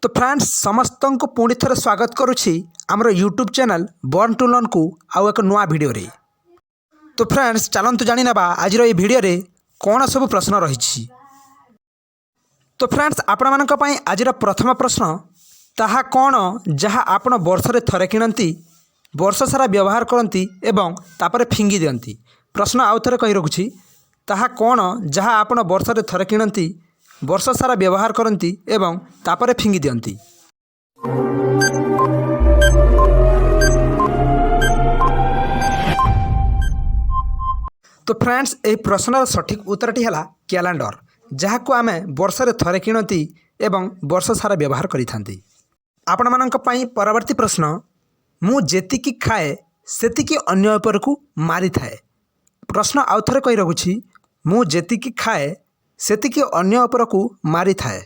तो फ्रेंड्स समस्त को पुणी थे स्वागत करुच्ची आमर यूट्यूब चैनल borntolearn को आउ एक नुआ वीडियो रे। तो फ्रेंड्स चलतु जानी नेबा आज ये वीडियो रे कौन सब प्रश्न रही। तो फ्रेंड्स आपण मानक पई आज प्रथम प्रश्न ताहा कौन जहाँ आपण वर्ष रे थरे किणती वर्ष सारा व्यवहार करती एवं तापर फिंगी दियंती। प्रश्न आउ थे कही रखुछि ताहा कौन जहाँ आपण वर्ष रे थरे किणती वर्ष सारा व्यवहार करती एवं तापर फिंगी दियंती। तो फ्रेंड्स ए प्रश्नर सठिक उत्तरटी है कैलेंडर, जहाँ को आमे वर्ष रे थरे किणती एवं वर्ष सारा व्यवहार करिथांती। आपण मानक पई परवर्ती प्रश्न मु जेतिकी खाए सेतिकी अन्य उपर को मारी थाए। प्रश्न आउ थे कही रखुछि मु जेतिकी खाए सेतिकी अन्य उपर को मारी थाए।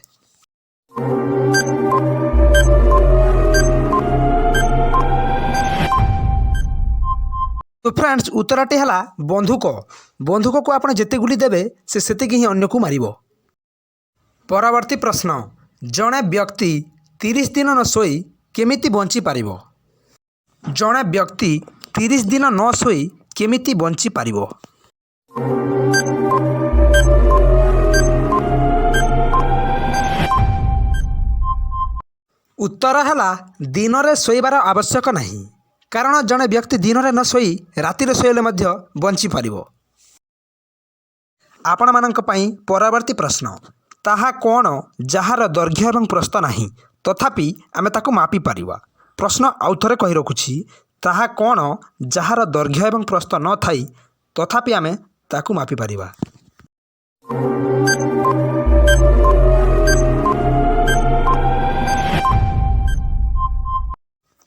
तो फ्रेंड्स उत्तरटी है बंधुक। बंधुक को आप जिते गुली देवे से सेतिकी ही अन्य को मारिबो। परवर्ती प्रश्न जड़े व्यक्ति 30 दिन न शोई केमिति बंची पारिबो। जड़े व्यक्ति 30 दिन न शोई केमिति बंची पारिबो। उत्तर है दिन रे शोइबार आवश्यक नहीं, कारण जड़े व्यक्ति दिन रे न शोई राति रे शोइले मध्य बंची पारिबो। आपण मानक पई परवर्ती प्रश्न ताहा कौन जहार दैर्घ्य एवं प्रस्थ नहीं तथापि आमे ताकू मापी पारिबा। प्रश्न आउ थे कही रखुछि ताहा कौन जहार दैर्घ्य एवं प्रस्थ न थाई तथापि आमे ताकू मापी पारिबा।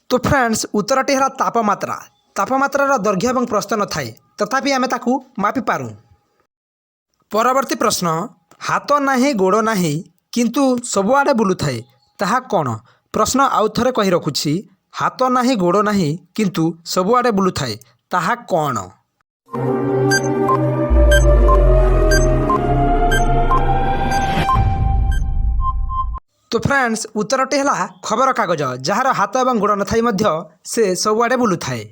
तो फ्रेंड्स उत्तरटी है तापमात्रा। तापमात्रार दैर्घ्य एवं प्रस्थ न थाए तथापि आमे ताकू मापी पारू। परवर्ती प्रश्न हाथ नाही गोड़ नाही किंतु सबुआडे बुलू थाए ताहा कौन। प्रश्न आउ थे कही रखुछि हाथ नाही गोड़ नाही किंतु सबुआडे बुलू थाए ताहा कौन। तो फ्रेंड्स उत्तरटी है खबर कागज, जार हाथ एवं गोड़ न थाई मध्य से सबुआडे बुलू थाए।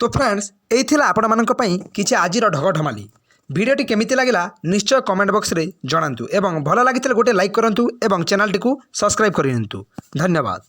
तो फ्रेंड्स यही थिला आपण मानक पई किछि आजिर ढगढमाली। वीडियोटी केमिति लागिला निश्चय कमेंट बॉक्स रे जणांतु एवं भल लागितले गोटे लाइक करंतु एवं चैनल टी को सब्सक्राइब करियंतु। धन्यवाद।